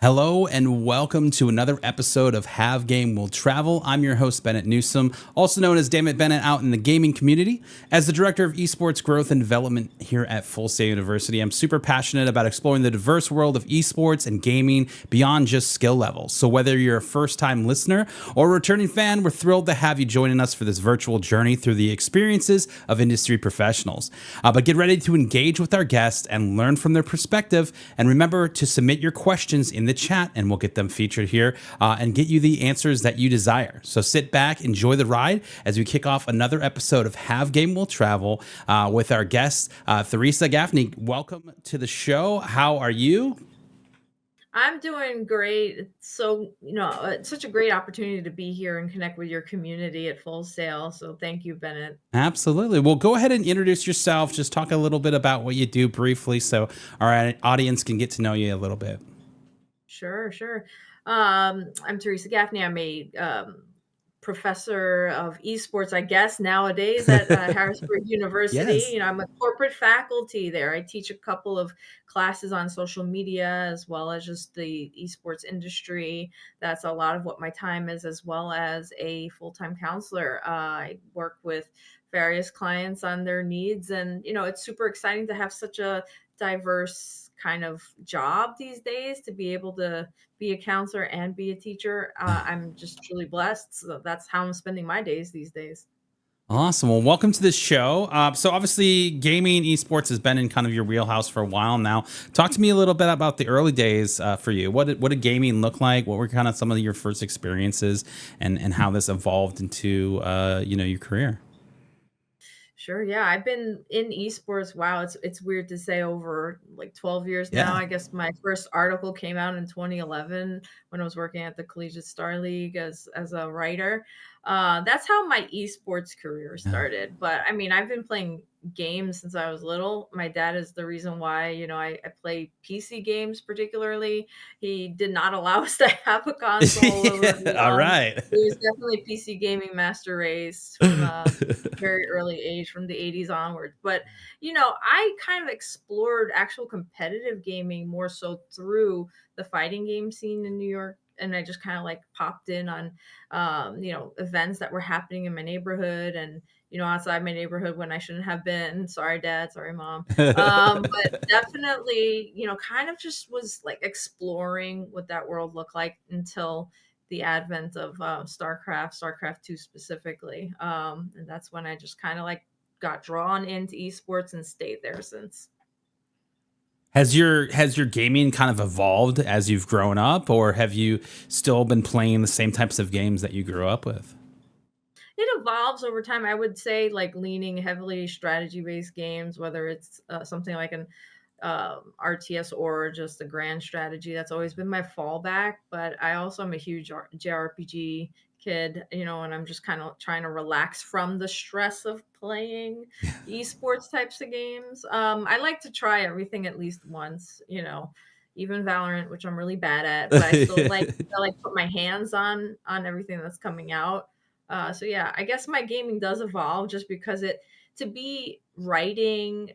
Hello and welcome to another episode of Have Game Will Travel. I'm your host, Bennett Newsome, also known as Dammit Bennett out in the gaming community. As the Director of Esports Growth and Development here at Full Sail University, I'm super passionate about exploring the diverse world of esports and gaming beyond just skill levels. So whether you're a first-time listener or a returning fan, we're thrilled to have you joining us for this virtual journey through the experiences of industry professionals. But get ready to engage with our guests and learn from their perspective. And remember to submit your questions in the chat and we'll get them featured here and get you the answers that you desire. So sit back, enjoy the ride as we kick off another episode of Have Game Will Travel with our guest, Theresa Gaffney. Welcome to the show. How are you? I'm doing great. It's such a great opportunity to be here and connect with your community at Full Sail. So thank you, Bennett. Absolutely. Well, go ahead and introduce yourself. Just talk a little bit about what you do briefly so our audience can get to know you a little bit. Sure. I'm Theresa Gaffney. I'm a professor of esports, I guess, nowadays at Harrisburg University. Yes. I'm a corporate faculty there. I teach a couple of classes on social media as well as just the esports industry. That's a lot of what my time is, as well as a full-time counselor. I work with various clients on their needs, and it's super exciting to have such a diverse kind of job these days to be able to be a counselor and be a teacher. I'm just truly blessed. So that's how I'm spending my days these days. Awesome. Well, welcome to the show. So obviously gaming esports has been in kind of your wheelhouse for a while now. Talk to me a little bit about the early days for you. What did gaming look like? What were kind of some of your first experiences and how this evolved into, your career? Sure. Yeah, I've been in esports. Wow, it's weird to say over like 12 years now. Yeah. I guess my first article came out in 2011 when I was working at the Collegiate Star League as a writer. That's how my esports career started. But I mean, I've been playing games since I was little. My dad is the reason why, I play PC games particularly. He did not allow us to have a console early All on. right. He was definitely a PC gaming master race from very early age from the 80s onwards. But, I kind of explored actual competitive gaming more so through the fighting game scene in New York. And I just kind of like popped in on, events that were happening in my neighborhood and, outside my neighborhood when I shouldn't have been. Sorry, dad. Sorry, mom. But definitely, kind of just was like exploring what that world looked like until the advent of StarCraft 2 specifically. And that's when I just kind of like got drawn into esports and stayed there since. Has your gaming kind of evolved as you've grown up, or have you still been playing the same types of games that you grew up with? It evolves over time. I would say like leaning heavily strategy based games, whether it's something like an RTS or just a grand strategy. That's always been my fallback. But I also am a huge JRPG kid, and I'm just kind of trying to relax from the stress of playing esports types of games. I like to try everything at least once, even Valorant, which I'm really bad at, but I still like to like put my hands on everything that's coming out. So yeah, I guess my gaming does evolve just because it to be writing,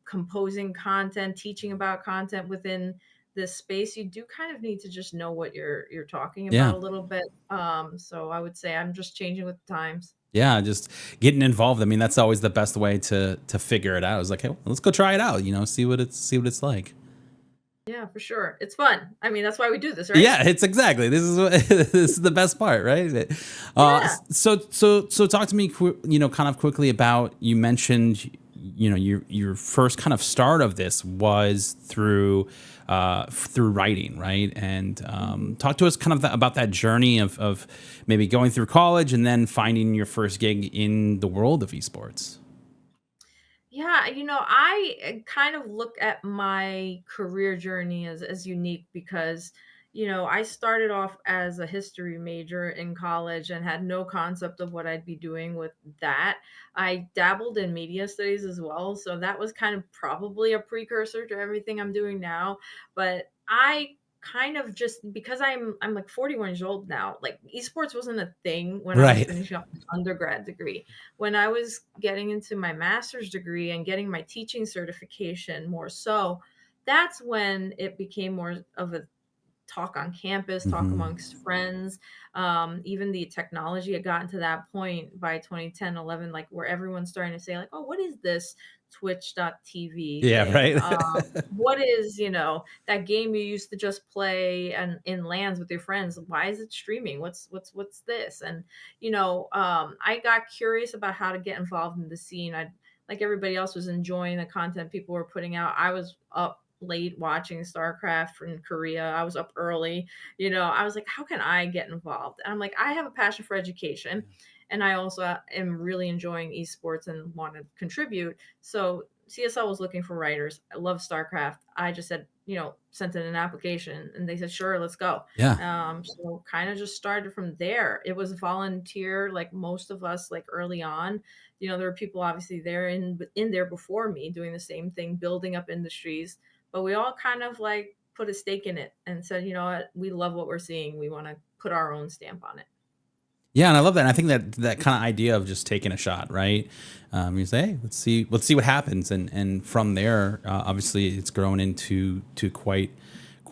composing content, teaching about content within this space, you do kind of need to just know what you're talking about Yeah. a little bit. So I would say I'm just changing with the times. Yeah, just getting involved. I mean, that's always the best way to figure it out. It's like, hey, well, let's go try it out. See what it's like. Yeah, for sure. It's fun. I mean, that's why we do this, right? Yeah, it's exactly. This is what this is the best part, right? Yeah. So talk to me, kind of quickly about. You mentioned, your first kind of start of this was through writing, right? And talk to us kind of about that journey of maybe going through college and then finding your first gig in the world of esports. Yeah, I kind of look at my career journey as unique because, I started off as a history major in college and had no concept of what I'd be doing with that. I dabbled in media studies as well, so that was kind of probably a precursor to everything I'm doing now. But I kind of just because I'm like 41 years old now, like esports wasn't a thing when I was Right. finishing up my undergrad degree. When I was getting into my master's degree and getting my teaching certification more so, that's when it became more of a talk on campus, talk Hmm. amongst friends. Even the technology had gotten to that point by 2010, 11, like where everyone's starting to say like, oh, what is this Twitch.tv Yeah, thing? right. What is, that game you used to just play and in lands with your friends? Why is it streaming? What's this? And I got curious about how to get involved in the scene. I like everybody else was enjoying the content people were putting out. I was up late watching StarCraft from Korea. I was up early. I was like, how can I get involved? And I'm like, I have a passion for education. And I also am really enjoying esports and want to contribute. So CSL was looking for writers. I love StarCraft. I just said, sent in an application and they said, sure, let's go. Yeah. So kind of just started from there. It was volunteer, like most of us, like early on. There were people obviously there in there before me doing the same thing, building up industries, but we all kind of like put a stake in it and said, you know what, we love what we're seeing. We want to put our own stamp on it. Yeah, and I love that. And I think that kind of idea of just taking a shot, right? You say, hey, let's see what happens, and from there, obviously, it's grown into to quite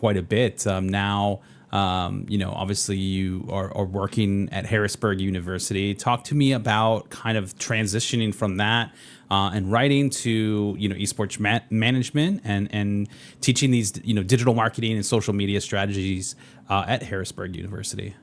a bit. Now, obviously, you are working at Harrisburg University. Talk to me about kind of transitioning from that and writing to esports management and teaching these digital marketing and social media strategies at Harrisburg University.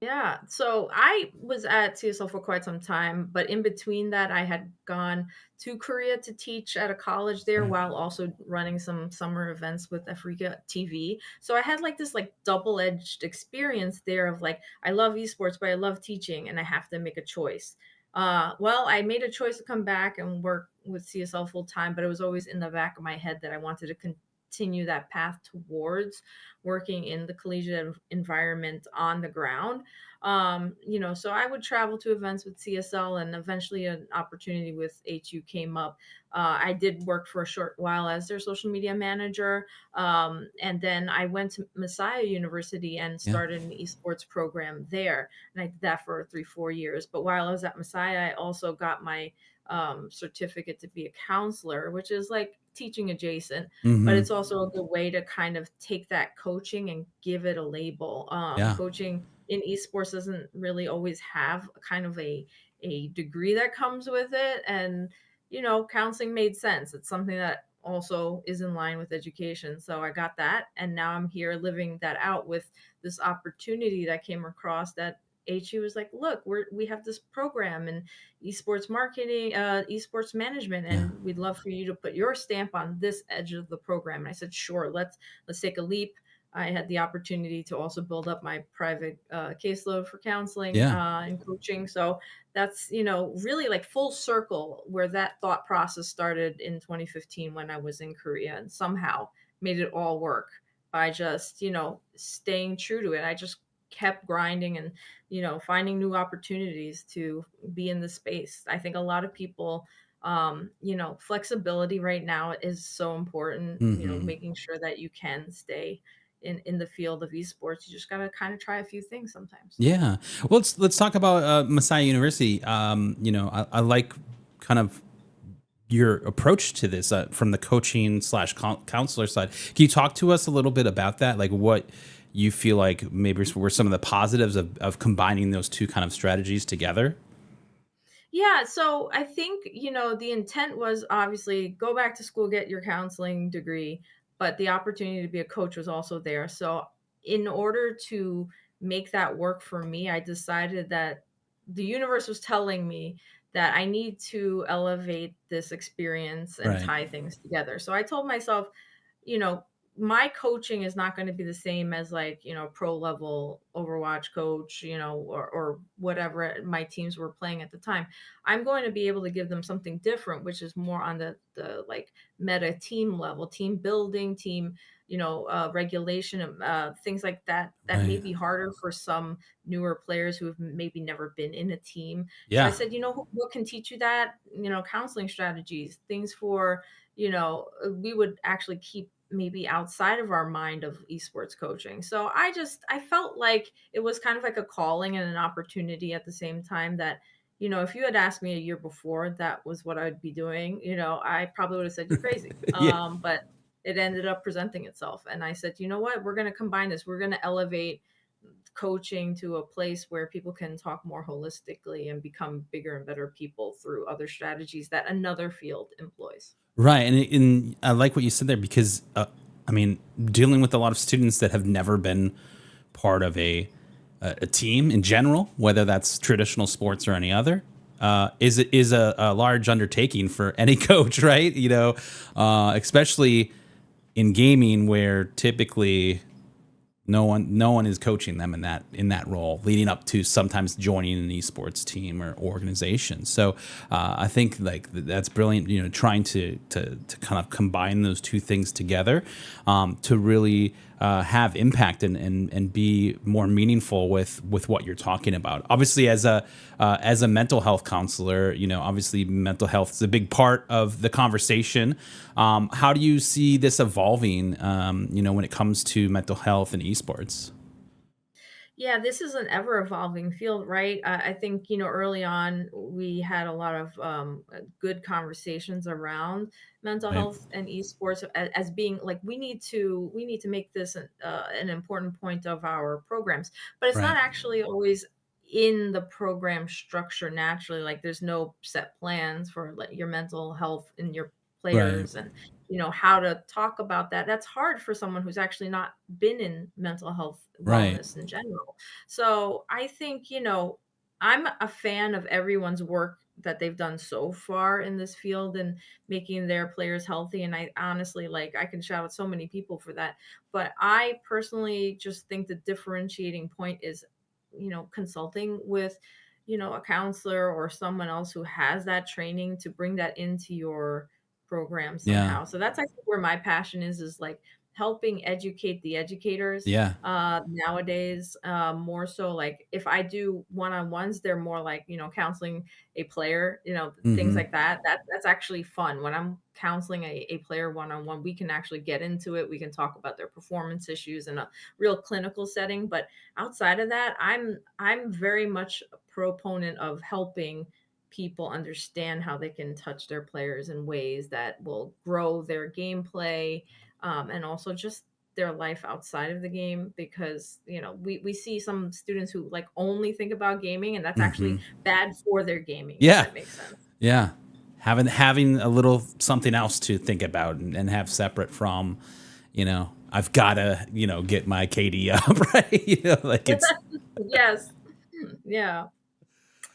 Yeah. So I was at CSL for quite some time, but in between that, I had gone to Korea to teach at a college there Right. while also running some summer events with Africa TV. So I had like this like double-edged experience there of like I love esports, but I love teaching and I have to make a choice. Well, I made a choice to come back and work with CSL full time, but it was always in the back of my head that I wanted to continue that path towards working in the collegiate environment on the ground. So I would travel to events with CSL, and eventually an opportunity with HU came up. I did work for a short while as their social media manager. And then I went to Messiah University and Yeah. started an esports program there. And I did that for 3, 4 years. But while I was at Messiah, I also got my certificate to be a counselor, which is like teaching adjacent, but Hmm. it's also a good way to kind of take that coaching and give it a label. Yeah. Coaching in esports doesn't really always have a kind of a degree that comes with it, and counseling made sense. It's something that also is in line with education. So I got that, and now I'm here living that out with this opportunity that came across that HE was like, look, we have this program and esports marketing, esports management, Yeah. and we'd love for you to put your stamp on this edge of the program. And I said, sure, let's take a leap. I had the opportunity to also build up my private caseload for counseling Yeah. and coaching. So that's really like full circle where that thought process started in 2015 when I was in Korea, and somehow made it all work by just staying true to it. I just kept grinding and finding new opportunities to be in the space. I think a lot of people, flexibility right now is so important, Hmm. making sure that you can stay in the field of esports. You just got to kind of try a few things sometimes. Yeah. Well, let's talk about Messiah University. I like kind of your approach to this from the coaching slash counselor side. Can you talk to us a little bit about that? Like what you feel like maybe were some of the positives of combining those two kind of strategies together? Yeah, so I think, the intent was obviously go back to school, get your counseling degree, but the opportunity to be a coach was also there. So, in order to make that work for me, I decided that the universe was telling me that I need to elevate this experience and Right. tie things together. So, I told myself, you know, my coaching is not going to be the same as like, pro level Overwatch coach, or whatever my teams were playing at the time. I'm going to be able to give them something different, which is more on the like meta team level, team building, team, regulation, things like that, that may Right. be harder for some newer players who have maybe never been in a team. So I Yeah. said, what can teach you that? Counseling strategies, things for, we would actually keep maybe outside of our mind of esports coaching. So I felt like it was kind of like a calling and an opportunity at the same time that, if you had asked me a year before that was what I'd be doing, I probably would have said you're crazy. Yeah. But it ended up presenting itself. And I said, you know what? We're going to combine this. We're going to elevate coaching to a place where people can talk more holistically and become bigger and better people through other strategies that another field employs. Right. And I like what you said there because, I mean, dealing with a lot of students that have never been part of a team in general, whether that's traditional sports or any other, is a large undertaking for any coach, right? Especially in gaming where typically no one is coaching them in that role leading up to sometimes joining an esports team or organization. So I think like that's brilliant, trying to kind of combine those two things together to really have impact and be more meaningful with what you're talking about. Obviously, as a mental health counselor, obviously mental health is a big part of the conversation. How do you see this evolving, when it comes to mental health and esports? Yeah, this is an ever evolving field, right? I think, early on we had a lot of good conversations around mental Right. health and esports as being like we need to make this an important point of our programs, but it's not Right. actually always in the program structure naturally. Like there's no set plans for like your mental health and your Right. players and how to talk about that. That's hard for someone who's actually not been in mental health Right. wellness in general. So I think, I'm a fan of everyone's work that they've done so far in this field and making their players healthy. And I honestly, like, I can shout out so many people for that. But I personally just think the differentiating point is, consulting with, a counselor or someone else who has that training to bring that into your program Yeah. somehow. So that's, I think, where my passion is like helping educate the educators Yeah. nowadays, more so like if I do one-on-ones, they're more like, counseling a player, things Hmm. like that. That's actually fun. When I'm counseling a player one-on-one, we can actually get into it. We can talk about their performance issues in a real clinical setting. But outside of that, I'm very much a proponent of helping people understand how they can touch their players in ways that will grow their gameplay, and also just their life outside of the game, because we see some students who like only think about gaming, and that's actually Hmm. bad for their gaming, if Yeah. that makes sense. Yeah. Having a little something else to think about and have separate from, I've gotta, get my KD up, right? Like it's Yes. Yeah.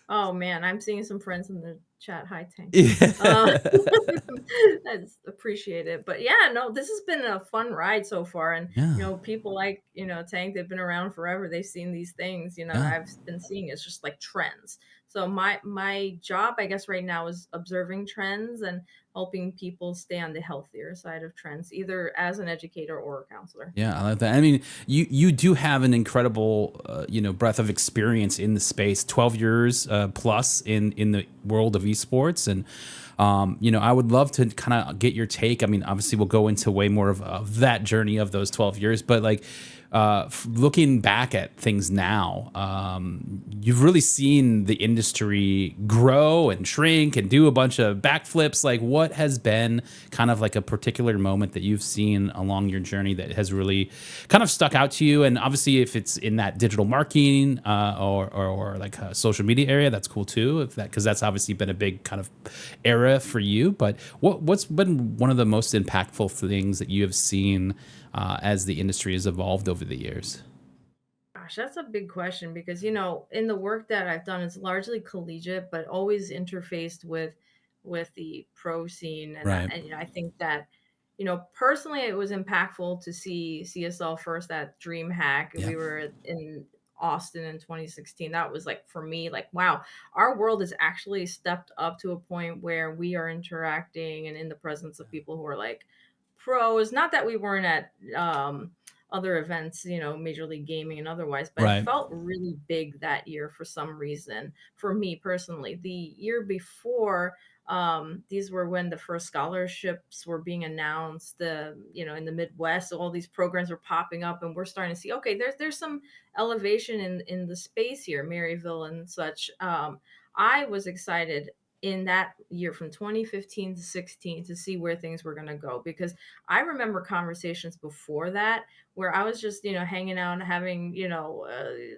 Oh man, I'm seeing some friends in the chat. Hi, Tank. Uh, yeah. I just appreciate it. But yeah, no, this has been a fun ride so far. And Yeah. people like, Tank, they've been around forever. They've seen these things, that Yeah. I've been seeing. It's just like trends. So my job, I guess, right now is observing trends and helping people stay on the healthier side of trends, either as an educator or a counselor. Yeah, I like that. I mean, you do have an incredible breadth of experience in the space. 12 years plus in the world of esports, and I would love to kind of get your take. I mean, obviously, we'll go into way more of that journey of those 12 years, but like looking back at things now, you've really seen the industry grow and shrink and do a bunch of backflips. Like, what has been kind of like a particular moment that you've seen along your journey that has really kind of stuck out to you? And obviously, if it's in that digital marketing or like a social media area, that's cool too. If that, because that's obviously been a big kind of era for you. But what's been one of the most impactful things that you have seen as the industry has evolved over the years? Gosh, that's a big question because, in the work that I've done, it's largely collegiate, but always interfaced with the pro scene. And Right. I think that, personally, it was impactful to see CSL first at DreamHack. Yeah. We were in Austin in 2016. That was like for me, like, wow, our world has actually stepped up to a point where we are interacting and in the presence of people who are like pros. Not that we weren't at other events, Major League Gaming and otherwise, but it Right. felt really big that year for some reason. For me personally, the year before, these were when the first scholarships were being announced, in the Midwest. So all these programs were popping up, and we're starting to see, okay, there's some elevation in the space here, Maryville and such. I was excited in that year from 2015 to 16 to see where things were going to go, because I remember conversations before that where I was just, hanging out and having,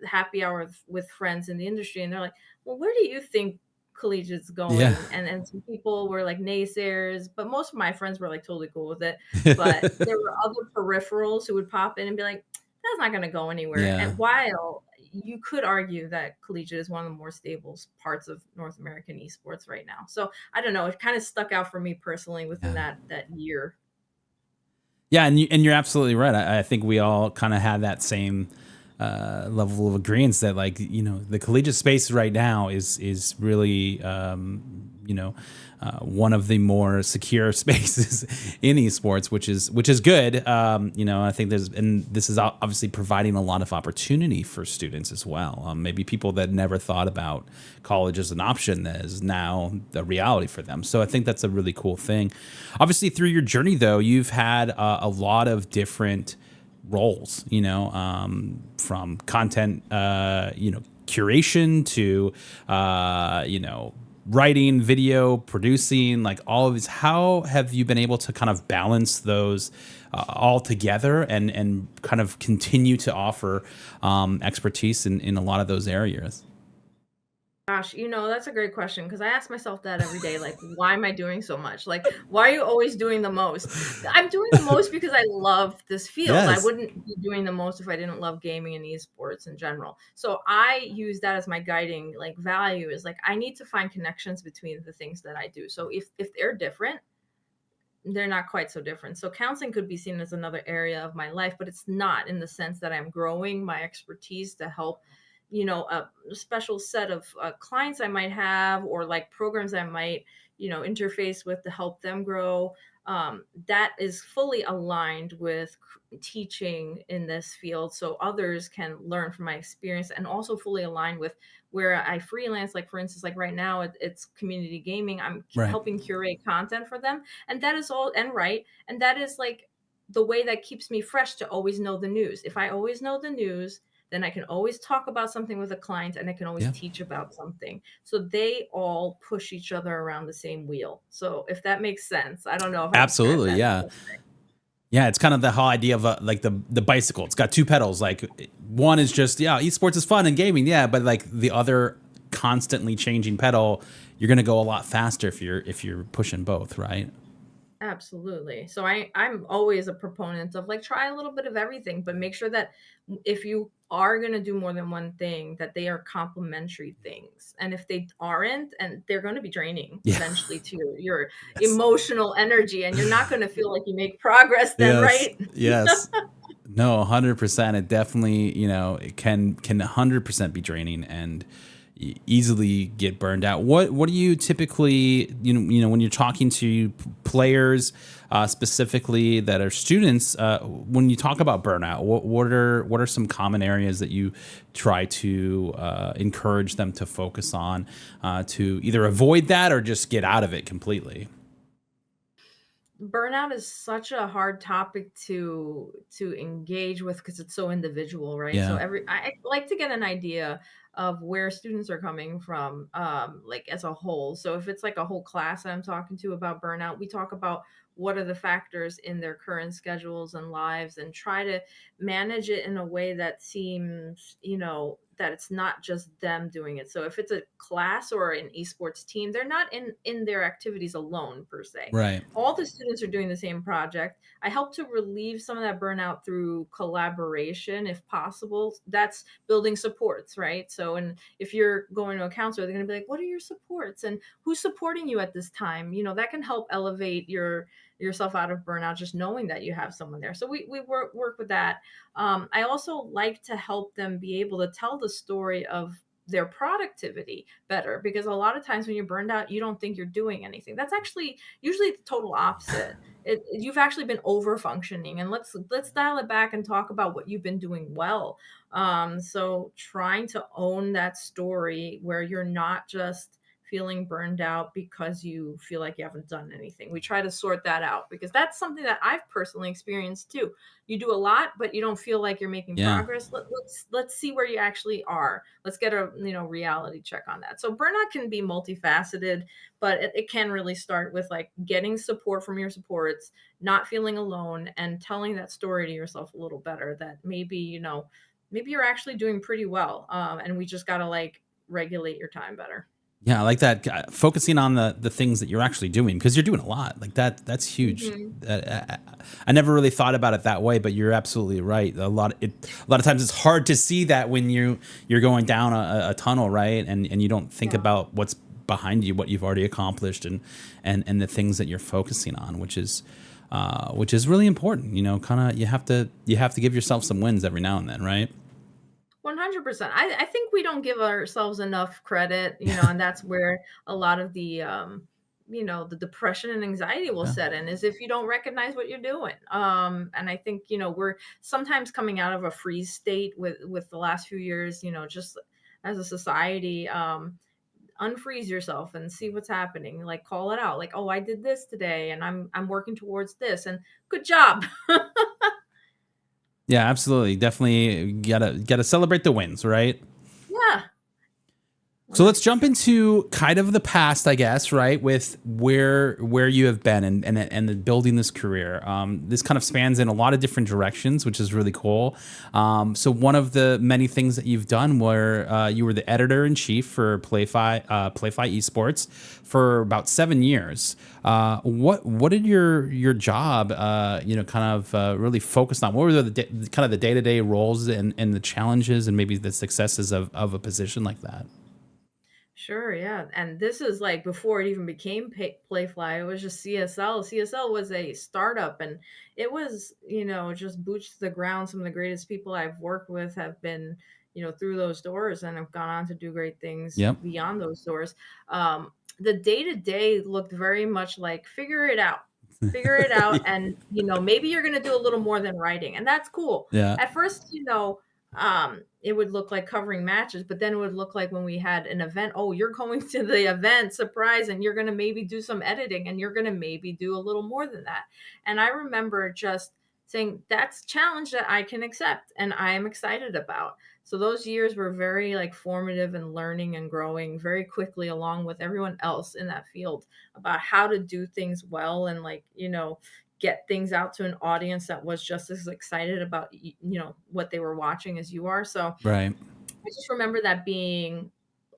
happy hour with friends in the industry, and they're like, "Well, where do you think collegiate's Yeah. going?" And some people were like naysayers, but most of my friends were like totally cool with it. But there were other peripherals who would pop in and be like, "That's not going to go anywhere." Yeah. And while you could argue that collegiate is one of the more stable parts of North American esports right now. So I don't know. It kind of stuck out for me personally within Yeah. that year. Yeah, and you're absolutely right. I think we all kind of have that same level of agreement that, like, the collegiate space right now is really one of the more secure spaces in esports, which is good. I think this is obviously providing a lot of opportunity for students as well. Maybe people that never thought about college as an option that is now the reality for them. So I think that's a really cool thing. Obviously, through your journey, though, you've had a lot of different roles, from content, curation to, writing, video, producing, like all of these. How have you been able to kind of balance those all together and kind of continue to offer expertise in a lot of those areas? Gosh, that's a great question because I ask myself that every day. Like, why am I doing so much? Like, why are you always doing the most? I'm doing the most because I love this field. I Yes. wouldn't be doing the most if I didn't love gaming and esports in general. So I use that as my guiding like value, is like I need to find connections between the things that I do. So if they're different, they're not quite so different. So counseling could be seen as another area of my life, but it's not, in the sense that I'm growing my expertise to help, a special set of clients I might have, or like programs I might, interface with to help them grow. That is fully aligned with teaching in this field, so others can learn from my experience, and also fully aligned with where I freelance. Like, for instance, like right now, it's community gaming. I'm Right. helping curate content for them, and that is all, and right, and that is like the way that keeps me fresh, to always know the news. If I always know the news, then I can always talk about something with a client, and I can always Yeah. teach about something. So they all push each other around the same wheel. So if that makes sense, I don't know if I described Absolutely. that the Yeah. best way. Yeah, it's kind of the whole idea of like the bicycle. It's got two pedals. Like, one is just, yeah, esports is fun and gaming, yeah, but like the other constantly changing pedal, you're gonna go a lot faster if you're pushing both, right? Absolutely. So I'm always a proponent of like try a little bit of everything, but make sure that if you are going to do more than one thing, that they are complementary things. And if they aren't, and they're going to be draining Yeah. eventually to your Yes. emotional energy, and you're not going to feel like you make progress then, Yes. right? Yes. No, 100%. It definitely, it can 100% be draining and easily get burned out. What do you typically, when you're talking to players, specifically that are students, when you talk about burnout, what are some common areas that you try to encourage them to focus on, to either avoid that or just get out of it completely? Burnout is such a hard topic to engage with because it's so individual, right? So Yeah. I like to get an idea of where students are coming from, like as a whole. So if it's like a whole class I'm talking to about burnout, we talk about what are the factors in their current schedules and lives, and try to manage it in a way that seems, that it's not just them doing it. So if it's a class or an esports team, they're not in their activities alone per se. Right. All the students are doing the same project. I help to relieve some of that burnout through collaboration if possible. That's building supports, right? So, and if you're going to a counselor, they're going to be like, "What are your supports and who's supporting you at this time?" That can help elevate yourself out of burnout, just knowing that you have someone there. So we work with that. I also like to help them be able to tell the story of their productivity better, because a lot of times when you're burned out, you don't think you're doing anything. That's actually usually the total opposite. You've actually been over functioning, and let's dial it back and talk about what you've been doing well. So trying to own that story where you're not just feeling burned out because you feel like you haven't done anything. We try to sort that out because that's something that I've personally experienced too. You do a lot, but you don't feel like you're making Yeah. progress. Let's see where you actually are. Let's get a reality check on that. So burnout can be multifaceted, but it can really start with like getting support from your supports, not feeling alone, and telling that story to yourself a little better. That maybe maybe you're actually doing pretty well, and we just gotta like regulate your time better. Yeah, I like that. Focusing on the things that you're actually doing, because you're doing a lot. Like that's huge. Mhm. I never really thought about it that way, but you're absolutely right. A lot of times it's hard to see that when you're going down a tunnel, right? And you don't think Yeah. about what's behind you, what you've already accomplished, and the things that you're focusing on, which is really important. Kind of you have to give yourself some wins every now and then, right? 100%. I think we don't give ourselves enough credit, and that's where a lot of the depression and anxiety will Yeah. set in is if you don't recognize what you're doing. And I think, we're sometimes coming out of a freeze state with the last few years, just as a society. Unfreeze yourself and see what's happening. Like call it out. Like, oh, I did this today and I'm working towards this and good job. Yeah, absolutely. Definitely gotta celebrate the wins, right? Yeah. So let's jump 100%. into kind of the past, I guess, right? With where you have been and then building this career. This kind of spans in a lot of different directions, which is really cool. So one of the many things that you've done were you were the editor in chief for PlayFi Esports for about 7 years. What did your job kind of really focused on? What were kind of the day-to-day roles and the challenges and maybe the successes of a position like that? Sure, yeah. And this is like before it even became Playfly, it was just CSL. CSL was a startup and it was, just boots to the ground. Some of the greatest people I've worked with have been, through those doors and have gone on to do great things Yep. beyond those doors. The day to day looked very much like figure it out. Figure it out. And, maybe you're going to do a little more than writing. And that's cool. Yeah. At first, it would look like covering matches, but then it would look like when we had an event, oh, you're going to the event, surprise, and you're going to maybe do some editing and you're going to maybe do a little more than that. And I remember just saying, that's a challenge that I can accept and I am excited about. So those years were very like formative and learning and growing very quickly along with everyone else in that field about how to do things well and like, get things out to an audience that was just as excited about what they were watching as you are. So Right. I just remember that being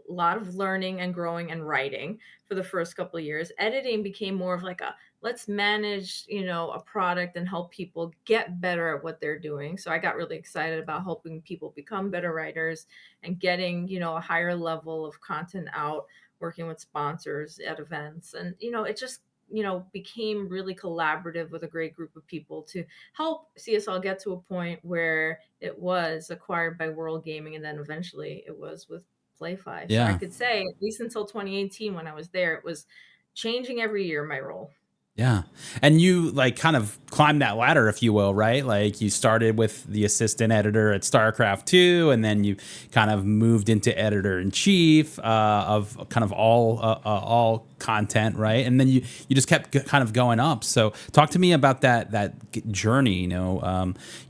a lot of learning and growing and writing for the first couple of years. Editing became more of like a let's manage, a product and help people get better at what they're doing. So I got really excited about helping people become better writers and getting, a higher level of content out, working with sponsors at events. And, it just, became really collaborative with a great group of people to help CSL get to a point where it was acquired by World Gaming and then eventually it was with PlayFi. So I Yeah. could say at least until 2018 when I was there, it was changing every year my role. Yeah. And you like kind of climbed that ladder, if you will, right? Like you started with the assistant editor at StarCraft 2, and then you kind of moved into editor in chief of kind of all content, right? And then you just kept kind of going up. So talk to me about that journey,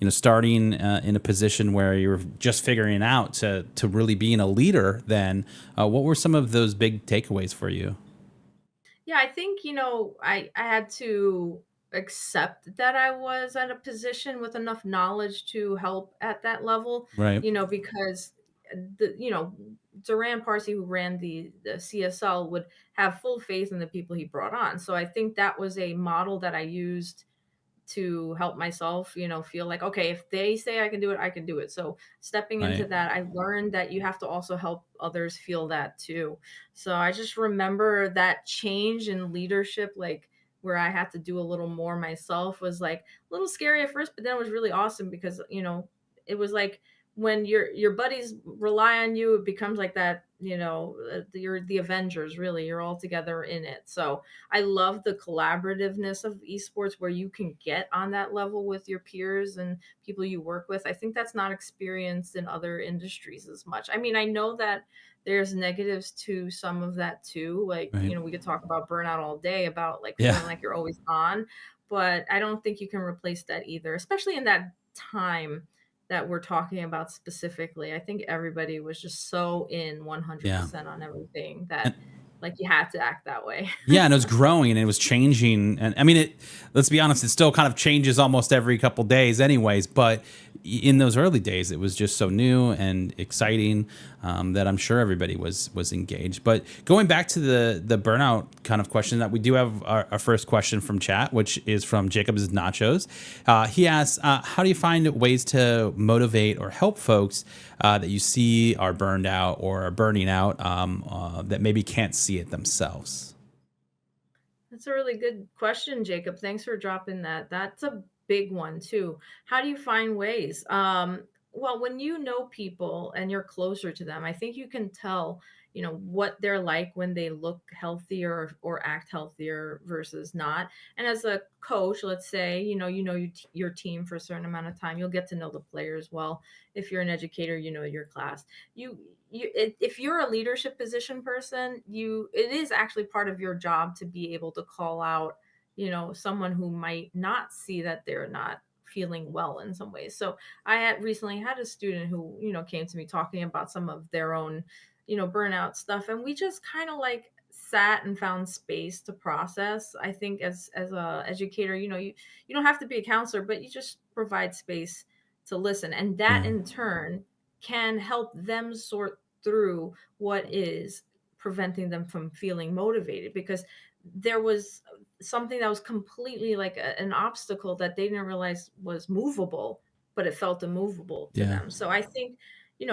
starting in a position where you were just figuring out to really being a leader then. What were some of those big takeaways for you? Yeah, I think, I had to accept that I was at a position with enough knowledge to help at that level, Right. because Duran Parsi, who ran the CSL, would have full faith in the people he brought on. So I think that was a model that I used to help myself, feel like, okay, if they say I can do it, I can do it. So stepping into Right. that, I learned that you have to also help others feel that too. So I just remember that change in leadership, like where I had to do a little more myself was like a little scary at first, but then it was really awesome because, it was like when your buddies rely on you, it becomes like that you're the Avengers, really. You're all together in it. So I love the collaborativeness of esports where you can get on that level with your peers and people you work with. I think that's not experienced in other industries as much. I mean, I know that there's negatives to some of that too. Like, Right. we could talk about burnout all day, about like Yeah. feeling like you're always on, but I don't think you can replace that either, especially in that time that we're talking about specifically. I think everybody was just so in Yeah. 100% on everything that And like you had to act that way. yeah, and it was growing and it was changing. And I mean, let's be honest, it still kind of changes almost every couple days, anyways. But in those early days, it was just so new and exciting that I'm sure everybody was engaged. But going back to the burnout kind of question, that we do have our first question from chat, which is from Jacob's Nachos. He asks, how do you find ways to motivate or help folks that you see are burned out or are burning out that maybe can't see it themselves? That's a really good question, Jacob. Thanks for dropping that. That's a big one too. How do you find ways? Well, when you know people and you're closer to them, I think you can tell, what they're like when they look healthier or act healthier versus not. And as a coach, let's say, your team for a certain amount of time, you'll get to know the players well. If you're an educator, you know your class. You if you're a leadership position person, it is actually part of your job to be able to call out, someone who might not see that they're not feeling well in some ways. So I had recently had a student who, came to me talking about some of their own, burnout stuff, and we just kind of like sat and found space to process. I think as a educator, you don't have to be a counselor, but you just provide space to listen, and that Yeah. in turn can help them sort through what is preventing them from feeling motivated, because there was something that was completely like an obstacle that they didn't realize was movable, but it felt immovable to Yeah. them. So I think,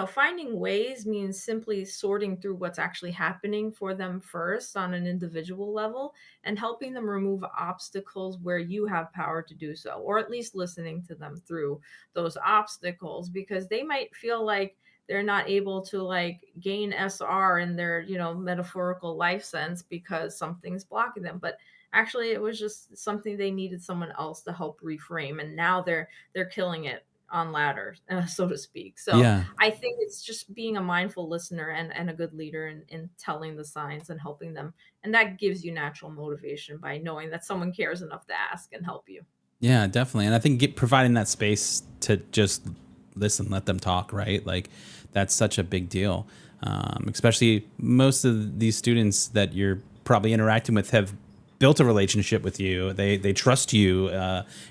finding ways means simply sorting through what's actually happening for them first on an individual level, and helping them remove obstacles where you have power to do so, or at least listening to them through those obstacles, because they might feel like they're not able to like gain SR in their, metaphorical life sense because something's blocking them. But actually it was just something they needed someone else to help reframe. And now they're killing it on ladder, so to speak. So Yeah. I think it's just being a mindful listener and a good leader in telling the signs and helping them. And that gives you natural motivation by knowing that someone cares enough to ask and help you. Yeah, definitely. And I think providing that space to just listen, let them talk, right? Like that's such a big deal. Especially most of these students that you're probably interacting with have built a relationship with you. They trust you.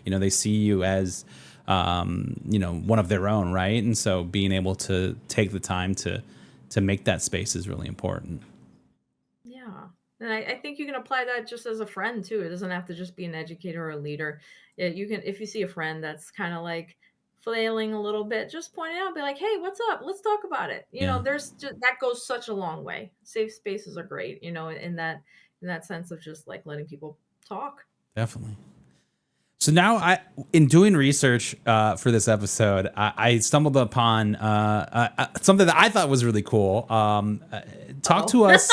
They see you as one of their own, right? And so being able to take the time to make that space is really important. Yeah. And I think you can apply that just as a friend too. It doesn't have to just be an educator or a leader. You can, if you see a friend that's kind of like flailing a little bit, just point it out, be like, hey, what's up? Let's talk about it. Yeah, There's just, that goes such a long way. Safe spaces are great, in that sense of just like letting people talk. definitely. So now, in doing research for this episode, I stumbled upon something that I thought was really cool. Talk Oh. to us,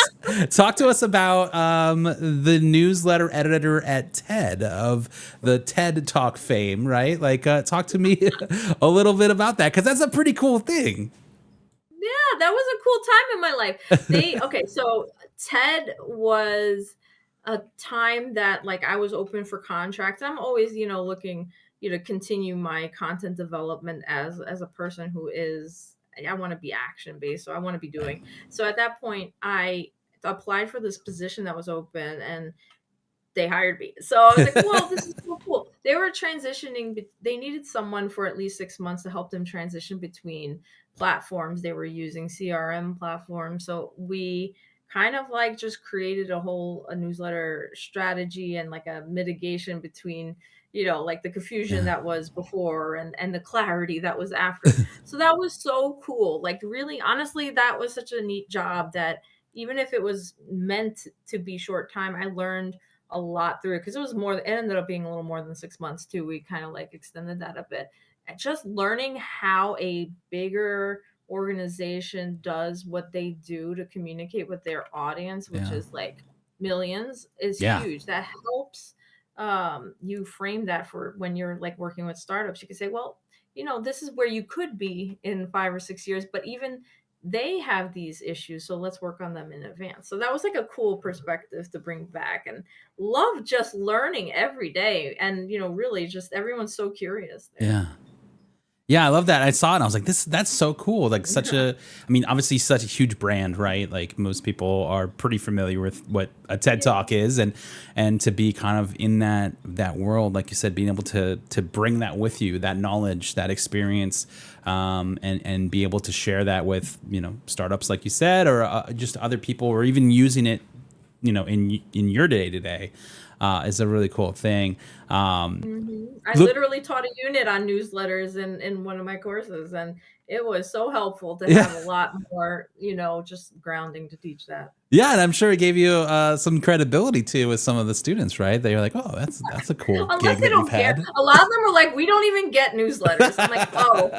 talk to us about the newsletter editor at TED of the TED Talk fame, right? Like, talk to me a little bit about that, because that's a pretty cool thing. Yeah, that was a cool time in my life. Okay, so TED was a time that like I was open for contracts. I'm always, looking, continue my content development as a person who is, I want to be action based, so I want to be Right. doing. So at that point, I applied for this position that was open, and they hired me. So I was like, "Well, this is so cool." They were transitioning. They needed someone for at least 6 months to help them transition between platforms. They were using CRM platforms, so we kind of like just created a newsletter strategy and like a mitigation between, like the confusion Yeah. that was before and the clarity that was after. So that was so cool. Like really, honestly, that was such a neat job that even if it was meant to be short time, I learned a lot through it, because it ended up being a little more than 6 months too. We kind of like extended that a bit. And just learning how a bigger organization does what they do to communicate with their audience, which Yeah. is like millions, is Yeah. huge. That helps you frame that for when you're like working with startups. You can say, well, this is where you could be in 5 or 6 years, but even they have these issues, so let's work on them in advance. So that was like a cool perspective to bring back, and love just learning every day. And really just everyone's so curious there. Yeah. Yeah, I love that. I saw it and I was like, that's so cool. Like I mean, obviously such a huge brand, right? Like most people are pretty familiar with what a TED Talk is, and to be kind of in that world, like you said, being able to bring that with you, that knowledge, that experience, and be able to share that with, startups like you said, or just other people, or even using it, in your day to day, is a really cool thing. I Look, literally taught a unit on newsletters in one of my courses, and it was so helpful to yeah. have a lot more, just grounding to teach that. Yeah, and I'm sure it gave you some credibility too with some of the students, right? They were like, "Oh, that's a cool Unless gig they that you've don't care. had." A lot of them are like, we don't even get newsletters. I'm like, oh,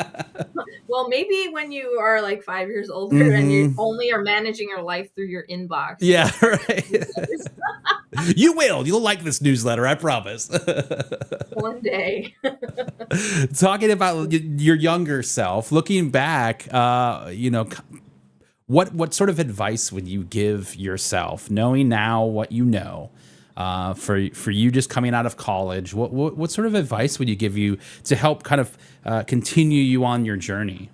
well, maybe when you are like 5 years older and you Hmm. only are managing your life through your inbox, Yeah, you'll start getting right. newsletters You will. You'll like this newsletter, I promise. one day. Talking about your younger self, looking back, what sort of advice would you give yourself, knowing now what you know, for you just coming out of college? What sort of advice would you give you to help kind of continue you on your journey?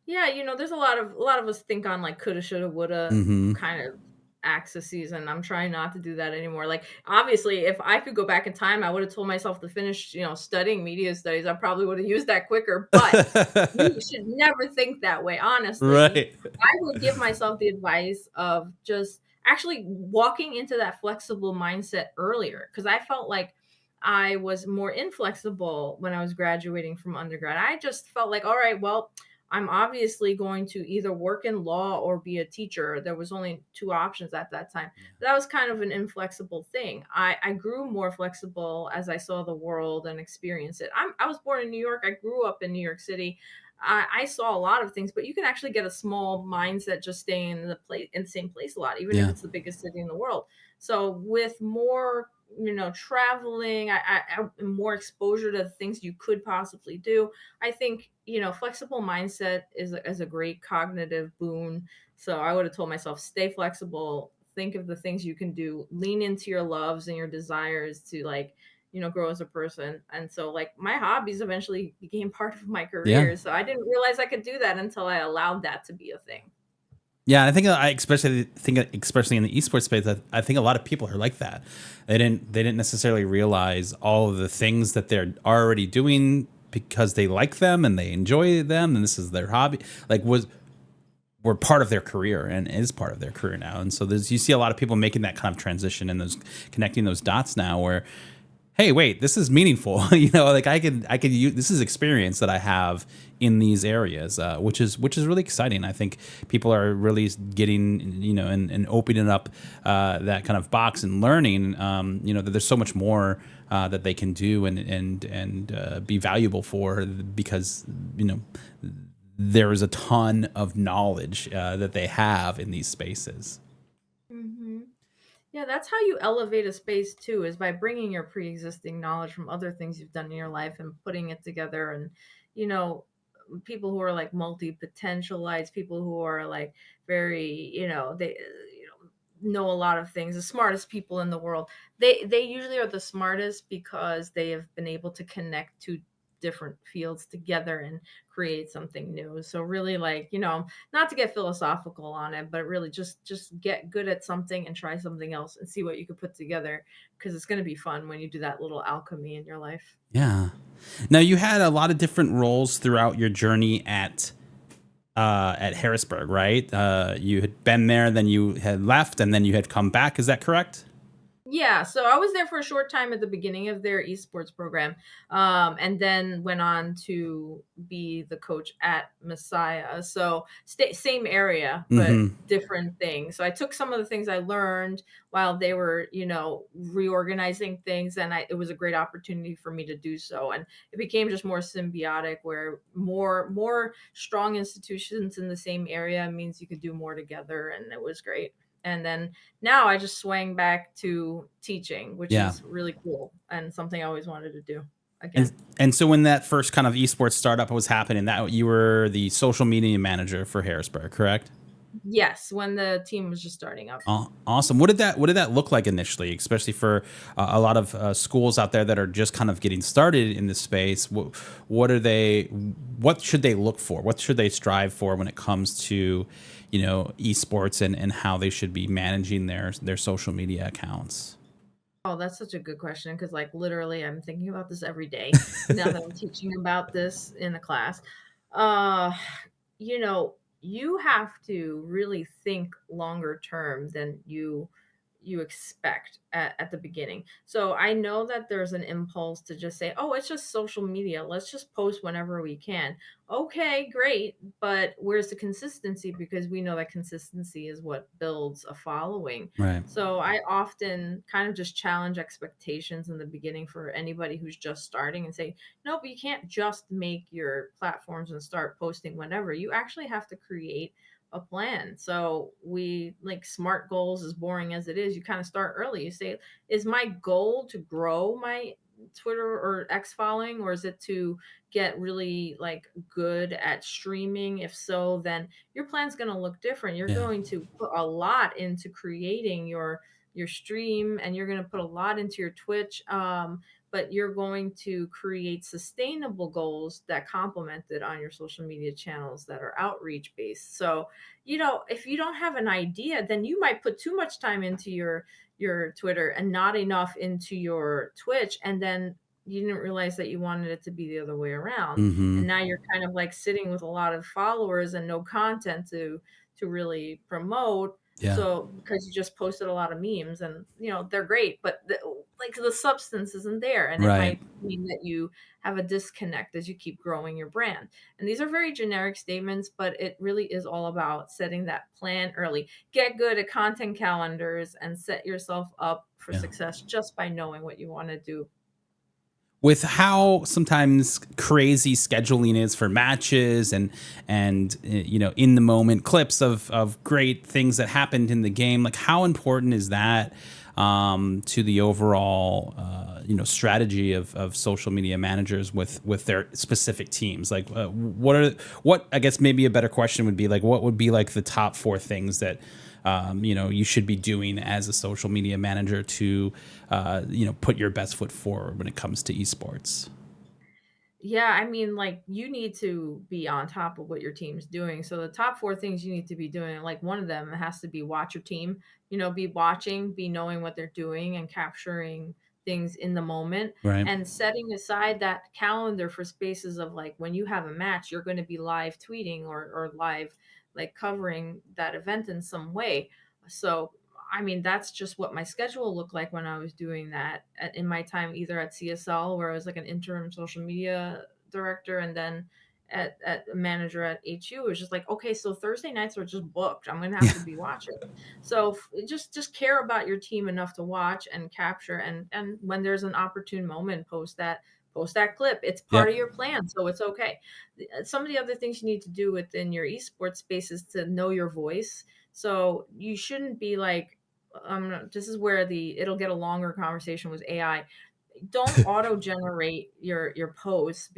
Yeah, there's a lot of us think on like coulda, shoulda, woulda Hmm. kind of axes, and I'm trying not to do that anymore. Like obviously, if I could go back in time, I would have told myself to finish, studying media studies. I probably would have used that quicker, but you should never think that way, honestly. Right. I would give myself the advice of just actually walking into that flexible mindset earlier, because I felt like I was more inflexible when I was graduating from undergrad. I just felt like, all right, well, I'm obviously going to either work in law or be a teacher. There was only two options at that time. That was kind of an inflexible thing. I grew more flexible as I saw the world and experienced it. I was born in New York. I grew up in New York City. I saw a lot of things, but you can actually get a small mindset just staying in the same place a lot, even if Yeah. it's the biggest city in the world. So with more, traveling, more exposure to the things you could possibly do, I think, flexible mindset is a great cognitive boon. So I would have told myself, stay flexible, think of the things you can do, lean into your loves and your desires to like, grow as a person. And so like my hobbies eventually became part of my Yeah. career. So I didn't realize I could do that until I allowed that to be a thing. Yeah, I think especially in the esports space, I think a lot of people are like that. They didn't necessarily realize all of the things that they're already doing because they like them and they enjoy them, and this is their hobby. Like were part of their career and is part of their career now. And so you see a lot of people making that kind of transition and those connecting those dots now where, hey, wait, this is meaningful. Like I could use this is experience that I have in these areas, which is really exciting. I think people are really getting, and opening up that kind of box and learning, that there's so much more that they can do and be valuable for, because there is a ton of knowledge that they have in these spaces. Hmm. Yeah, that's how you elevate a space too, is by bringing your pre-existing knowledge from other things you've done in your life and putting it together. And, you know, people who are like multi-potentialites, people who are like very, they know a lot of things, the smartest people in the world. They usually are the smartest because they have been able to connect two different fields together and create something new. So really, like, not to get philosophical on it, but really just get good at something and try something else and see what you could put together, because it's going to be fun when you do that little alchemy in your life. Yeah. Now you had a lot of different roles throughout your journey at Harrisburg, right? You had been there, then you had left, and then you had come back. Is that correct? Yeah, so I was there for a short time at the beginning of their esports program, and then went on to be the coach at Messiah. So same area, but Hmm. different things. So I took some of the things I learned while they were, reorganizing things, and it was a great opportunity for me to do so. And it became just more symbiotic, where more strong institutions in the same area means you could do more together, and it was great. And then now I just swang back to teaching, which Yeah. is really cool and something I always wanted to do And again. and so when that first kind of esports startup was happening, that you were the social media manager for Harrisburg, correct? Yes, when the team was just starting up. Awesome. What did that look like initially, especially for a lot of schools out there that are just kind of getting started in this space? What are they? What should they look for? What should they strive for when it comes to, esports and how they should be managing their social media accounts? Oh, that's such a good question because, like, literally, I'm thinking about this every day now that I'm teaching about this in a class. Uh, you have to really think longer term than you expect at the beginning. So I know that there's an impulse to just say, "Oh, it's just social media. Let's just post whenever we can." Okay, great, but where's the consistency? Because we know that consistency is what builds a following. Right. So I often kind of just challenge expectations in the beginning for anybody who's just starting and say, nope, you can't just make your platforms and start posting whenever. You actually have to create a plan. So we like SMART goals, as boring as it is, you kind of start early. You say, is my goal to grow my Twitter or X following, or is it to get really like good at streaming? If so, then your plan's going to look different. You're Yeah. going to put a lot into creating your stream, and you're going to put a lot into your Twitch, but you're going to create sustainable goals that complement it on your social media channels that are outreach based. So, if you don't have an idea, then you might put too much time into your Twitter and not enough into your Twitch, and then you didn't realize that you wanted it to be the other way around. And Hmm. now you're kind of like sitting with a lot of followers and no content to really promote. Yeah. So because you just posted a lot of memes, and they're great, but like the substance isn't there, and it Right. might mean that you have a disconnect as you keep growing your brand. And these are very generic statements, but it really is all about setting that plan early. Get good at content calendars and set yourself up for Yeah. success just by knowing what you want to do. With how sometimes crazy scheduling is for matches and in the moment clips of great things that happened in the game, like how important is that to the overall strategy of social media managers with their specific teams? Like what I guess maybe a better question would be like, what would be like the top four things that you should be doing as a social media manager to, put your best foot forward when it comes to esports. Yeah, I mean, like, you need to be on top of what your team's doing. So the top 4 things you need to be doing, like, one of them has to be watch your team. Be watching, be knowing what they're doing and capturing things in the moment, Right. and setting aside that calendar for spaces of, like, when you have a match, you're gonna be live tweeting or live, like, covering that event in some way. So, I mean, that's just what my schedule looked like when I was doing that in my time, either at CSL, where I was like an interim social media director, and then at a manager at HU. It was just like, okay, so Thursday nights are just booked. I'm gonna have Yeah. to be watching. So just care about your team enough to watch and capture, and when there's an opportune moment, post that clip. It's part Yep. of your plan, so it's okay. Some of the other things you need to do within your esports space is to know your voice. So you shouldn't be like, this is where it'll get a longer conversation with AI. Don't auto generate your posts,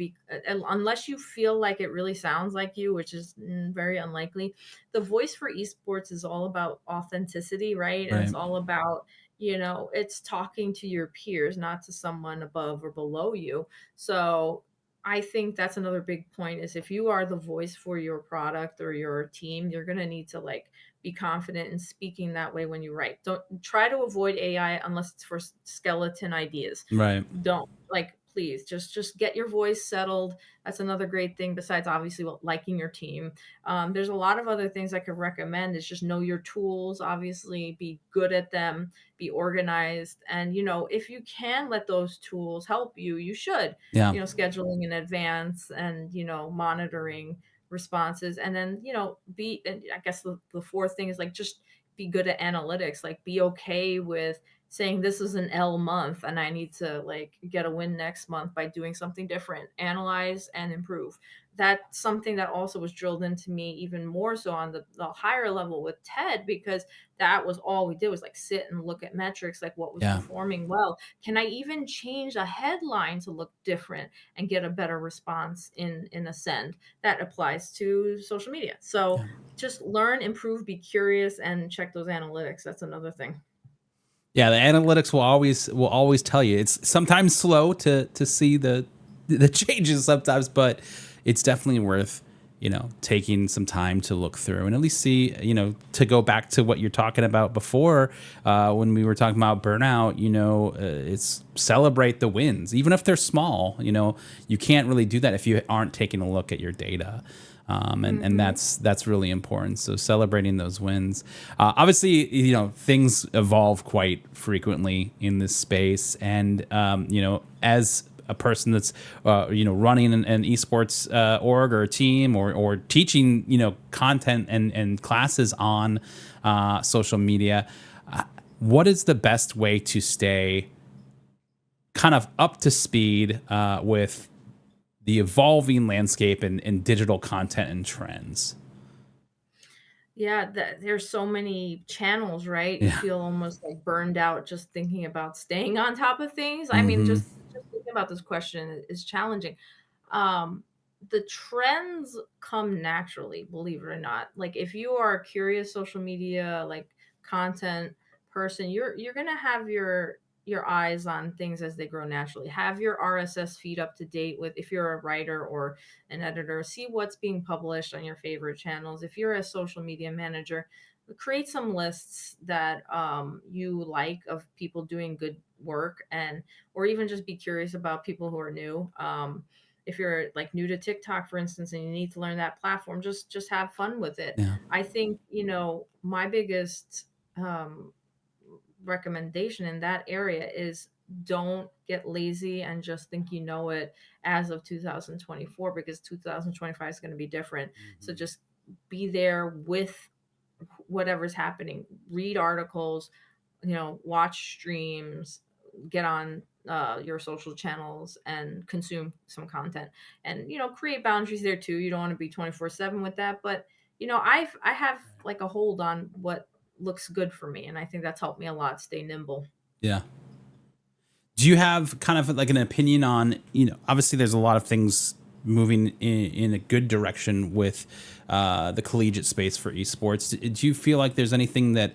unless you feel like it really sounds like you, which is very unlikely. The voice for esports is all about authenticity, right? And it's Right. all about, it's talking to your peers, not to someone above or below you. So I think that's another big point, is if you are the voice for your product or your team, you're going to need to like be confident in speaking that way when you write. Don't try to avoid AI unless it's for skeleton ideas. Right. Don't like please just get your voice settled. That's another great thing besides obviously liking your team. There's a lot of other things I could recommend. Is just know your tools, obviously be good at them, be organized, and if you can let those tools help you, you should. Yeah. Scheduling in advance and monitoring responses, and then be and I guess the fourth thing is like just be good at analytics, like be okay with saying this is an L month and I need to like get a win next month by doing something different, analyze and improve. That's something that also was drilled into me even more so on the higher level with TED, because that was all we did was like sit and look at metrics, like what was Yeah. performing well. Can I even change a headline to look different and get a better response in a send? That applies to social media. So Yeah. just learn, improve, be curious, and check those analytics. That's another thing. Yeah, the analytics will always tell you. It's sometimes slow to see the changes sometimes, but it's definitely worth taking some time to look through and at least see, to go back to what you're talking about before, when we were talking about burnout. It's celebrate the wins even if they're small. You can't really do that if you aren't taking a look at your data. And Hmm. that's really important. So celebrating those wins. Obviously, things evolve quite frequently in this space, and as a person that's running an esports org or a team, or teaching content and classes on social media, what is the best way to stay kind of up to speed with the evolving landscape and digital content and trends? Yeah, there's so many channels, right? You Yeah. feel almost like burned out just thinking about staying on top of things. I mean, Mm-hmm. just thinking about this question is challenging. Um, the trends come naturally, believe it or not. Like if you are a curious social media like content person, you're gonna have your eyes on things as they grow naturally. Have your RSS feed up to date with, if you're a writer or an editor, see what's being published on your favorite channels. If you're a social media manager, create some lists that you like of people doing good work, and or even just be curious about people who are new. If you're like new to TikTok, for instance, and you need to learn that platform, just have fun with it. Yeah. I think my biggest recommendation in that area is don't get lazy and just think you know it as of 2024, because 2025 is going to be different. So Mhm. just be there with whatever's happening. Read articles, watch streams, get on your social channels and consume some content, and create boundaries there too. You don't want to be 24/7 with that, but I have like a hold on what looks good for me, and I think that's helped me a lot stay nimble. Yeah. Do you have kind of like an opinion on, obviously there's a lot of things moving in a good direction with the collegiate space for esports. Do you feel like there's anything that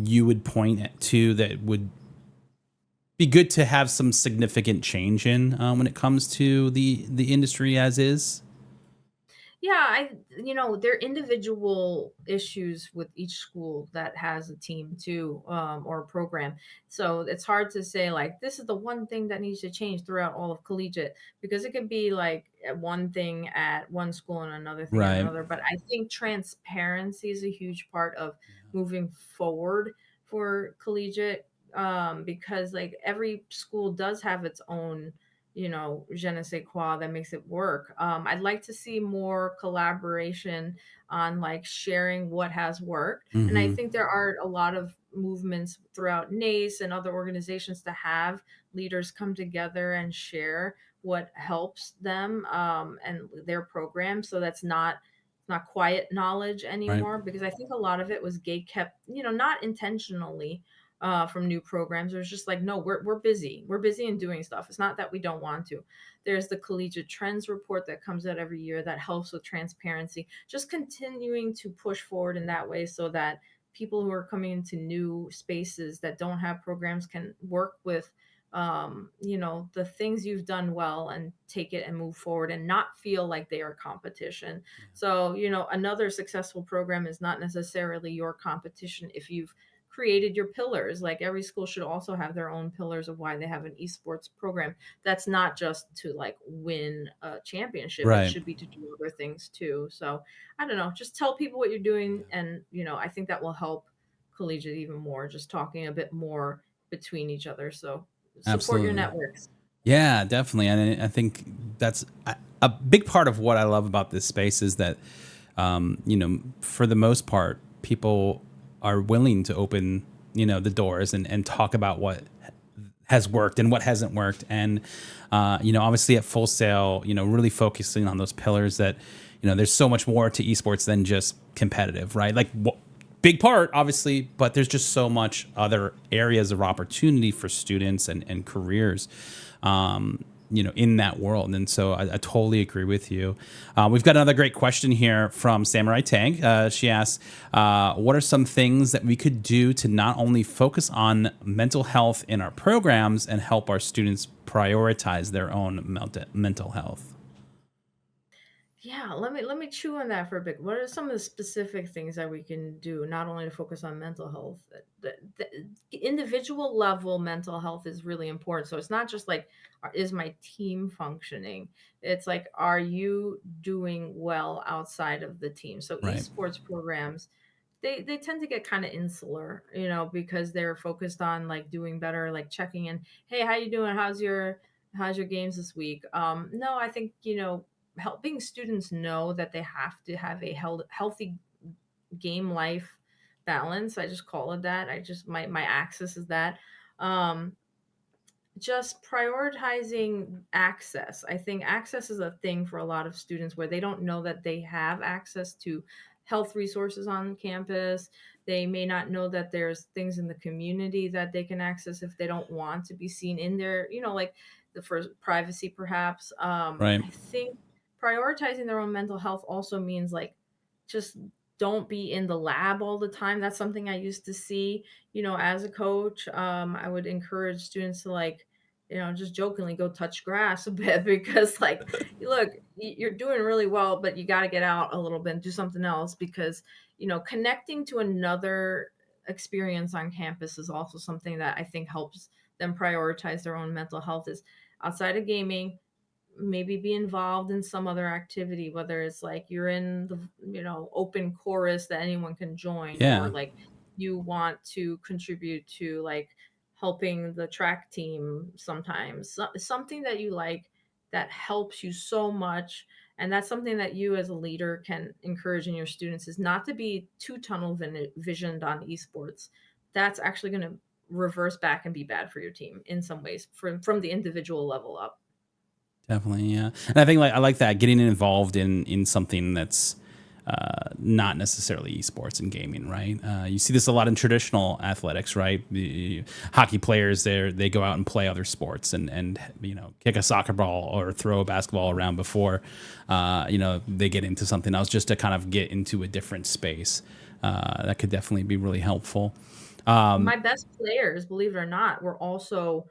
you would point to that would be good to have some significant change in when it comes to the industry as is? Yeah, there are individual issues with each school that has a team too, or a program. So it's hard to say like this is the one thing that needs to change throughout all of collegiate, because it could be like one thing at one school and another thing at Right. another. But I think transparency is a huge part of moving forward for collegiate, because like every school does have its own je ne sais quoi that makes it work. I'd like to see more collaboration on like sharing what has worked. And I Mm-hmm. think there are a lot of movements throughout NACE and other organizations to have leaders come together and share what helps them, and their program. So that's not quiet knowledge Right. anymore, because I think a lot of it was gate kept, not intentionally, from new programs. It was just like, no, we're busy. We're busy in doing stuff. It's not that we don't want to. There's the Collegiate Trends report that comes out every year that helps with transparency. Just continuing to push forward in that way so that people who are coming into new spaces that don't have programs can work with the things you've done well and take it and move forward and not feel like they are competition. So another successful program is not necessarily your competition if you've created your pillars. Like every school should also have their own pillars of why they have an esports program. That's not just to like win a championship. It Right. should be to do other things too. So I don't know, just tell people what you're doing. And, I think that will help collegiate even more, just talking a bit more between each other. So support your Absolutely. networks. Yeah, definitely. And I think that's a big part of what I love about this space is that, for the most part, people are willing to open, the doors and talk about what has worked and what hasn't worked. And, obviously at Full Sail, really focusing on those pillars that, there's so much more to esports than just competitive, right? Like, big part, obviously, but there's just so much other areas of opportunity for students and careers, in that world. And so I totally agree with you. We've got another great question here from Samurai Tank. She asks, what are some things that we could do to not only focus on mental health in our programs and help our students prioritize their own mental health? Yeah, let me chew on that for a bit. What are some of the specific things that we can do, not only to focus on mental health? The individual level mental health is really important. So it's not just like, is my team functioning? It's like, are you doing well outside of the team? So Right. esports programs, they tend to get kind of insular, because they're focused on like doing better, like checking in. Hey, how you doing? How's your games this week? No, I think, helping students know that they have to have a healthy game life balance. I just call it that. I just my axis is that. Um, just prioritizing access. I think access is a thing for a lot of students where they don't know that they have access to health resources on campus. They may not know that there's things in the community that they can access if they don't want to be seen in there, like the first privacy perhaps. Right. I think prioritizing their own mental health also means like just don't be in the lab all the time. That's something I used to see, as a coach. I would encourage students to like, just jokingly go touch grass a bit because like, look, you're doing really well, but you got to get out a little bit and do something else because, connecting to another experience on campus is also something that I think helps them prioritize their own mental health is outside of gaming, maybe be involved in some other activity, whether it's like you're in the open chorus that anyone can join, or Yeah. like you want to contribute to like helping the track team sometimes. Something that you like that helps you so much. And that's something that you as a leader can encourage in your students is not to be too visioned on esports. That's actually going to reverse back and be bad for your team in some ways from the individual level up. Definitely, yeah. And I think like I like that getting involved in something that's not necessarily esports and gaming, right? You see this a lot in traditional athletics, right? The hockey players they go out and play other sports and kick a soccer ball or throw a basketball around before they get into something else just to kind of get into a different space. That could definitely be really helpful. My best players, believe it or not, were also,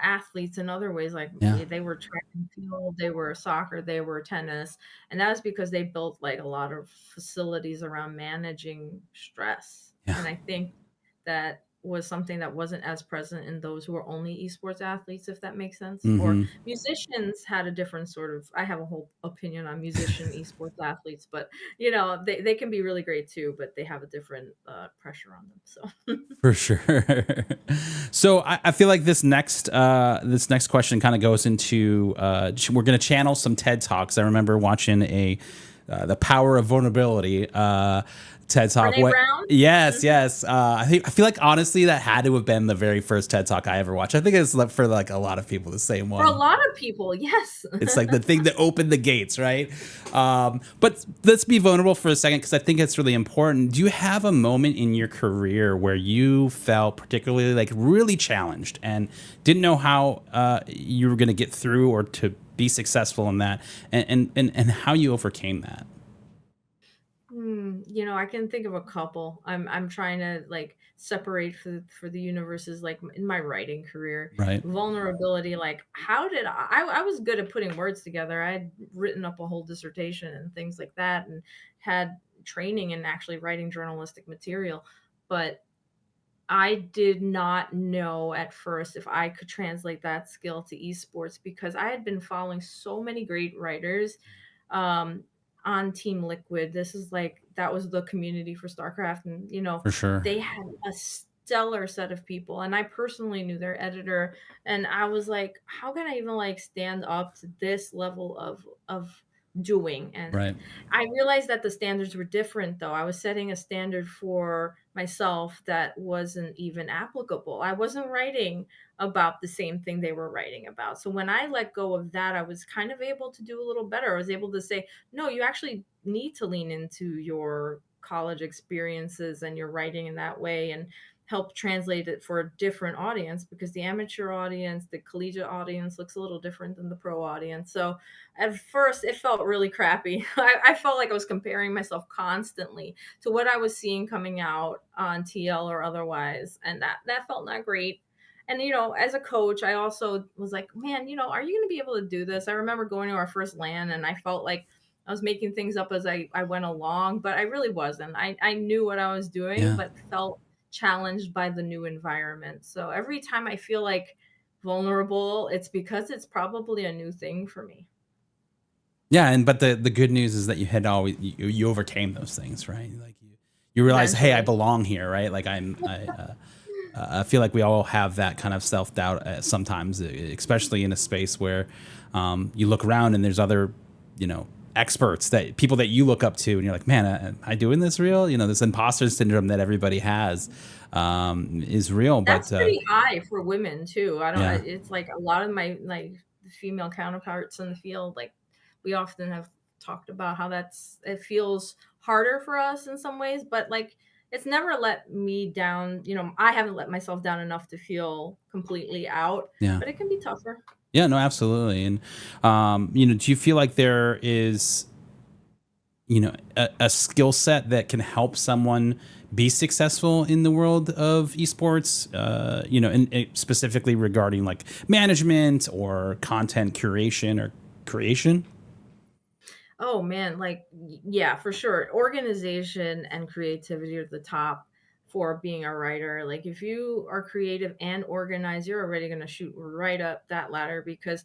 athletes in other ways. Like Yeah, they were track and field, they were soccer, they were tennis. And that was because they built like a lot of facilities around managing stress. yeah. And I think that was something that wasn't as present in those who were only esports athletes, if that makes sense. Or Hmm. musicians had a different sort of, I have a whole opinion on musician esports athletes, but they can be really great too, but they have a different pressure on them. So For sure. So I feel like this next question kind of goes into we're going to channel some TED Talks. I remember watching the Power of Vulnerability TED Talk. Brene What? Brown. Yes, yes. I feel like honestly that had to have been the very first TED Talk I ever watched. I think it's for like a lot of people the same For a one. lot of people, yes. It's like the thing that opened the gates, right? But let's be vulnerable for a second because I think it's really important. Do you have a moment in your career where you felt particularly like really challenged and didn't know how you were going to get through or to be successful in that, and how you overcame that? I can think of a couple. I'm trying to like separate for the universes like in my writing career. Right. Vulnerability, like how did I was good at putting words together. I had written up a whole dissertation and things like that and had training in actually writing journalistic material. But I did not know at first if I could translate that skill to esports because I had been following so many great writers um, on Team Liquid. This is like that was the community for StarCraft, and For sure. they had a stellar set of people, and I personally knew their editor, and I was like, how can I even like stand up to this level of doing? And Right. I realized that the standards were different, though. I was setting a standard for myself that wasn't even applicable. I wasn't writing about the same thing they were writing about. So when I let go of that, I was kind of able to do a little better. I was able to say, no, you actually need to lean into your college experiences and your writing in that way and help translate it for a different audience because the amateur audience, the collegiate audience looks a little different than the pro audience. So at first it felt really crappy. I felt like I was comparing myself constantly to what I was seeing coming out on TL or otherwise, and that felt not great. And as a coach, I also was like, man, are you going to be able to do this? I remember going to our first LAN, and I felt like I was making things up as I went along, but I really wasn't. I knew what I was doing, Yeah. but felt challenged by the new environment. So every time I feel like vulnerable, it's because it's probably a new thing for me. Yeah, and but the good news is that you had always you overcame those things, right? Like you realize, hey, I Eventually. belong here, right? Like I feel like we all have that kind of self doubt sometimes, especially in a space where you look around and there's other, experts that people that you look up to, and you're like, man, am I doing this real? This imposter syndrome that everybody has is real, That's but pretty high for women too. I don't yeah, it's like a lot of my, like, female counterparts in the field, like, we often have talked about how it feels harder for us in some ways, but, like, it's never let me down, I haven't let myself down enough to feel completely out, yeah. but it can be tougher. Yeah, no, absolutely. And do you feel like there is, a skill set that can help someone be successful in the world of esports? And specifically regarding like management or content curation or creation. Oh man, like yeah, for sure. Organization and creativity are the top for being a writer. Like if you are creative and organized, you're already going to shoot right up that ladder because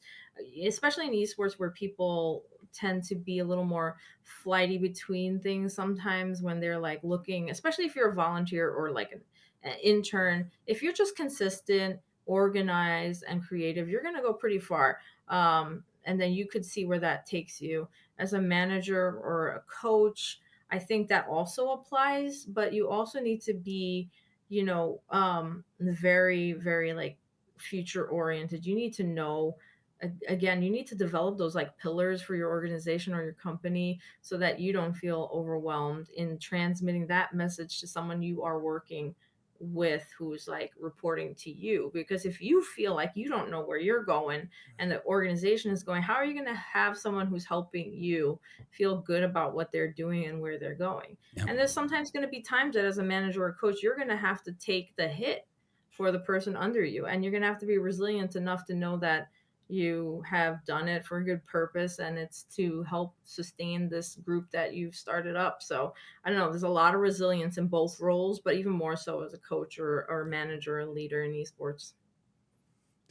especially in esports where people tend to be a little more flighty between things sometimes when they're like looking, especially if you're a volunteer or like an intern, if you're just consistent, organized and creative, you're going to go pretty far. And then you could see where that takes you as a manager or a coach. I think that also applies, but you also need to be, very, very like future oriented. You need to know, again, you need to develop those like pillars for your organization or your company so that you don't feel overwhelmed in transmitting that message to someone you are working with who's like reporting to you. Because if you feel like you don't know where you're going and the organization is going, how are you going to have someone who's helping you feel good about what they're doing and where they're going? Yep. And there's sometimes going to be times that as a manager or coach, you're going to have to take the hit for the person under you. And you're going to have to be resilient enough to know that you have done it for a good purpose and it's to help sustain this group that you've started up. So I don't know, there's a lot of resilience in both roles, but even more so as a coach or manager and leader in esports.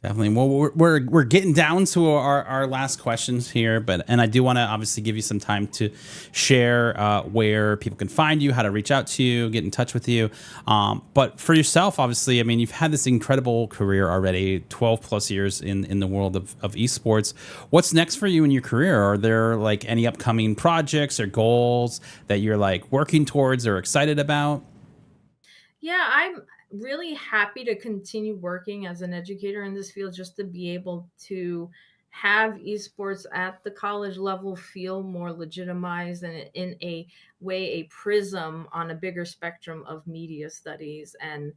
Definitely. Well, we're getting down to our last questions here, and I do want to obviously give you some time to share where people can find you, how to reach out to you, get in touch with you. But for yourself, obviously, I mean, you've had this incredible career already, 12 plus years in the world of esports. What's next for you in your career? Are there like any upcoming projects or goals that you're like working towards or excited about? Yeah, I'm really happy to continue working as an educator in this field just to be able to have esports at the college level feel more legitimized and in a way a prism on a bigger spectrum of media studies and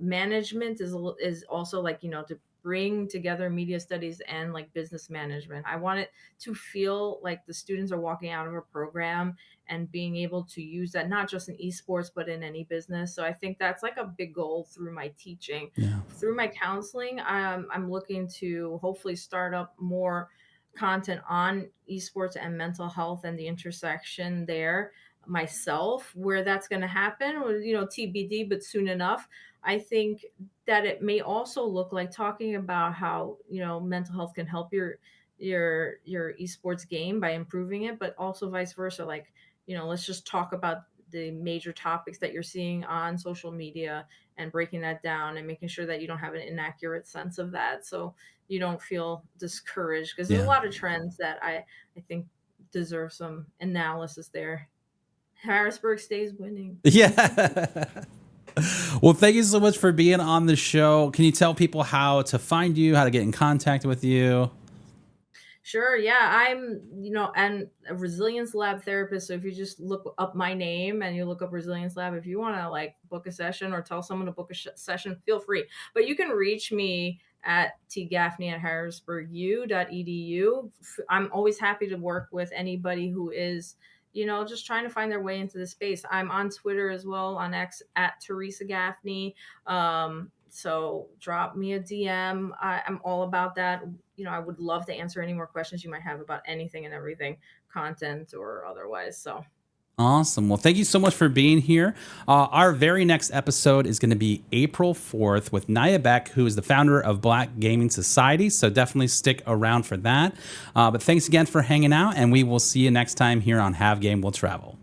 management is also like to bring together media studies and like business management. I want it to feel like the students are walking out of a program and being able to use that not just in esports but in any business. So I think that's like a big goal through my teaching. Yeah. Through my counseling, I'm looking to hopefully start up more content on esports and mental health and the intersection there. myself where that's going to happen, or TBD, but soon enough. I think that it may also look like talking about how mental health can help your esports game by improving it, but also vice versa. Like, let's just talk about the major topics that you're seeing on social media and breaking that down and making sure that you don't have an inaccurate sense of that, so you don't feel discouraged, because there's a Yeah. lot of trends that I think deserve some analysis there. Harrisburg stays winning. Yeah. Well, thank you so much for being on the show. Can you tell people how to find you, how to get in contact with you? Sure. Yeah, I'm, and a resilience lab therapist. So if you just look up my name and you look up resilience lab, if you want to like book a session or tell someone to book a session, feel free. But you can reach me at tgaffney at harrisburgu.edu. I'm always happy to work with anybody who is, just trying to find their way into the space. I'm on Twitter as well, on X at Theresa Gaffney. So drop me a DM. I'm all about that. I would love to answer any more questions you might have about anything and everything, content or otherwise. So Awesome. Well, thank you so much for being here. Our very next episode is going to be April 4th with Naya Beck, who is the founder of Black Gaming Society. So definitely stick around for that. But thanks again for hanging out, and we will see you next time here on Have Game Will Travel.